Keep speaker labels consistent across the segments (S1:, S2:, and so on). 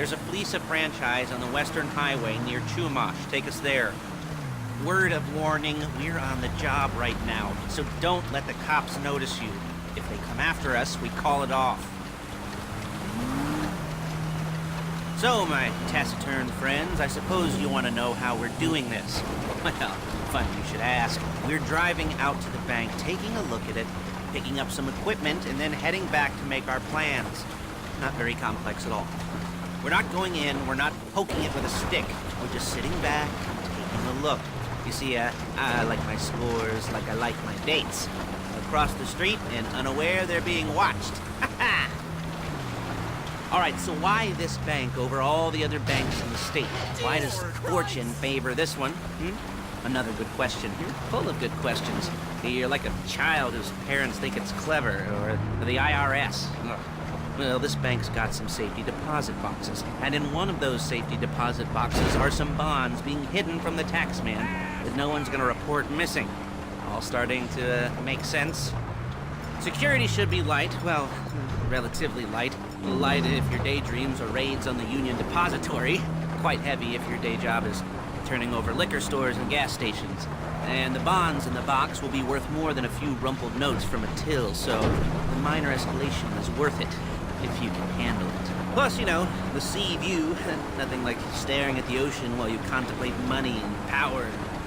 S1: There's a Fleesa franchise on the Western Highway near Chumash. Take us there. Word of warning, we're on the job right now, so don't let the cops notice you. If they come after us, we call it off. So, my taciturn friends, I suppose you want to know how we're doing this. Well, funny you should ask. We're driving out to the bank, taking a look at it, picking up some equipment, and then heading back to make our plans. Not very complex at all. We're not going in, we're not poking it with a stick. We're just sitting back and taking a look. You see, I like my scores like I like my dates. Across the street and unaware they're being watched. All right, so why this bank over all the other banks in the state? Why does fortune favor this one? Another good question. You're full of good questions. You're like a child whose parents think it's clever, or the IRS. Ugh. Well, this bank's got some safety deposit boxes, and in one of those safety deposit boxes are some bonds being hidden from the tax man that no one's gonna report missing. All starting to make sense? Security should be light, well, relatively light. Light if your daydreams are raids on the Union Depository. Quite heavy if your day job is turning over liquor stores and gas stations. And the bonds in the box will be worth more than a few rumpled notes from a till, so the minor escalation is worth it, if you can handle it. Plus, you know, the sea view, nothing like staring at the ocean while you contemplate money and power,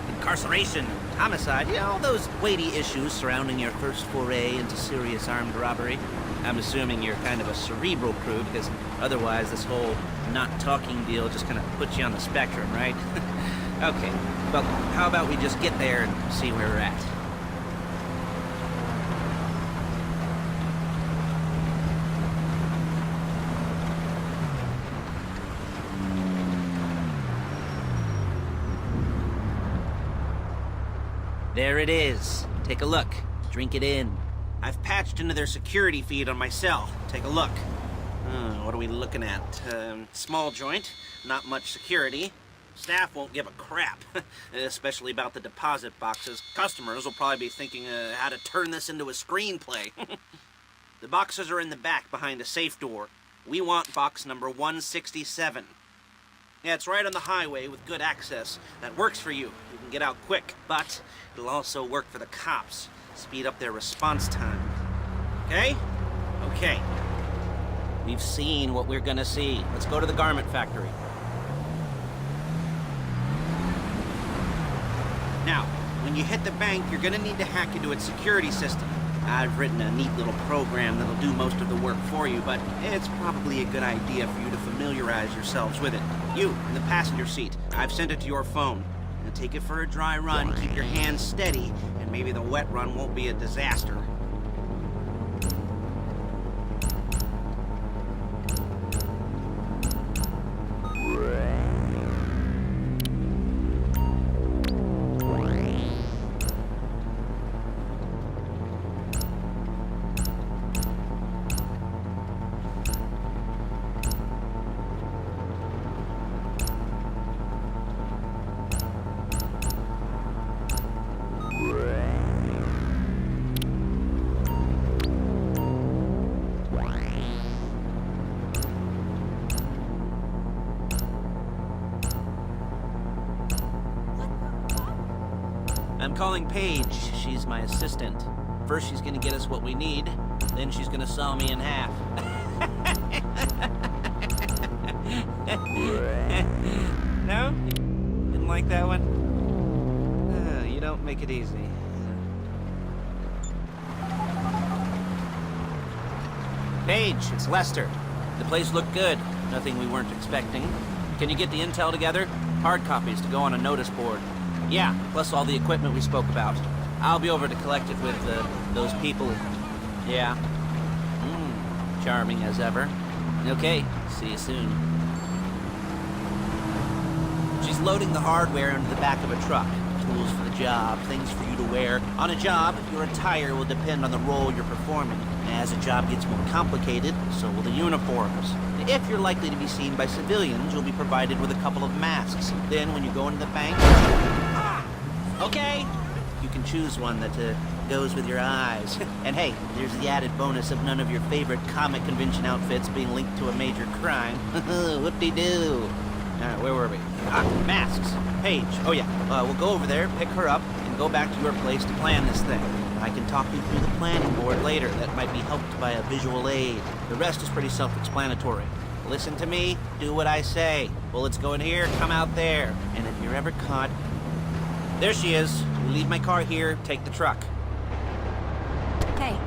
S1: incarceration, homicide, you know, all those weighty issues surrounding your first foray into serious armed robbery. I'm assuming you're kind of a cerebral crew, because otherwise this whole not talking deal just kind of puts you on the spectrum, right? Okay, well, how about we just get there and see where we're at? There it is. Take a look. Drink it in. I've patched into their security feed on my cell. Take a look. What are we looking at? Small joint, not much security. Staff won't give a crap, especially about the deposit boxes. Customers will probably be thinking how to turn this into a screenplay. The boxes are in the back behind a safe door. We want box number 167. Yeah, it's right on the highway with good access. That works for you. You can get out quick, but it'll also work for the cops. Speed up their response time. Okay? Okay. We've seen what we're gonna see. Let's go to the garment factory. Now, when you hit the bank, you're gonna need to hack into its security system. I've written a neat little program that'll do most of the work for you, but it's probably a good idea for you to familiarize yourselves with it. You, in the passenger seat, I've sent it to your phone. Now take it for a dry run, keep your hands steady, and maybe the wet run won't be a disaster. I'm calling Paige. She's my assistant. First she's gonna get us what we need, then she's gonna saw me in half. No? Didn't like that one? You don't make it easy. Paige, it's Lester. The place looked good. Nothing we weren't expecting. Can you get the intel together? Hard copies to go on a notice board. Yeah, plus all the equipment we spoke about. I'll be over to collect it with those people. Yeah. Charming as ever. Okay, see you soon. She's loading the hardware into the back of a truck. Tools for the job, things for you to wear. On a job, your attire will depend on the role you're performing. As the job gets more complicated, so will the uniforms. If you're likely to be seen by civilians, you'll be provided with a couple of masks. Then, when you go into the bank... Okay, You can choose one that goes with your eyes. And hey, there's the added bonus of none of your favorite comic convention outfits being linked to a major crime. Whoop-de-doo. Alright, where were we? Ah, masks. Paige. Oh yeah, we'll go over there, pick her up, and go back to your place to plan this thing. I can talk you through the planning board later. That might be helped by a visual aid. The rest is pretty self-explanatory. Listen to me, do what I say. Bullets go in here, come out there. And if you're ever caught... There she is. You leave my car here, take the truck.
S2: Hey.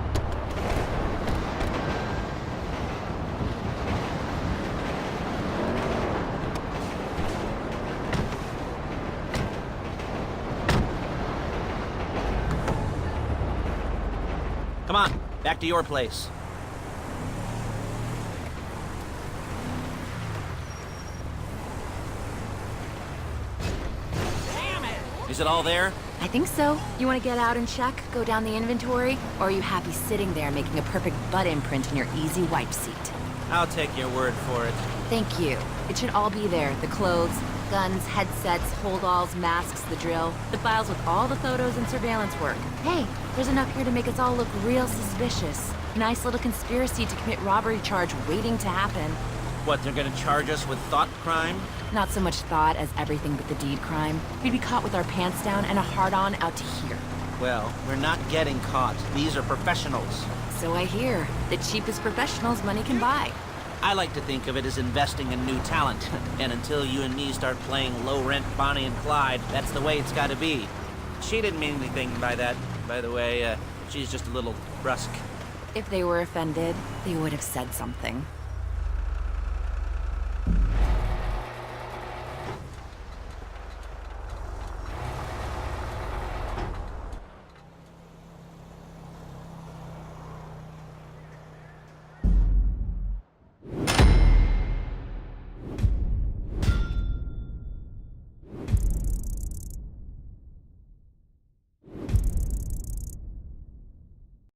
S1: Come on, back to your place. Is it all there?
S2: I think so. You want to get out and check? Go down the inventory? Or are you happy sitting there making a perfect butt imprint in your easy wipe seat?
S1: I'll take your word for it.
S2: Thank you. It should all be there. The clothes, guns, headsets, holdalls, masks, the drill. The files with all the photos and surveillance work. Hey, there's enough here to make us all look real suspicious. Nice little conspiracy to commit robbery charge waiting to happen.
S1: What, they're gonna charge us with thought crime?
S2: Not so much thought as everything but the deed crime. We'd be caught with our pants down and a hard-on out to here.
S1: Well, we're not getting caught. These are professionals.
S2: So I hear. The cheapest professionals money can buy.
S1: I like to think of it as investing in new talent. And until you and me start playing low-rent Bonnie and Clyde, that's the way it's gotta be. She didn't mean anything by that, by the way. She's just a little brusque.
S2: If they were offended, they would have said something.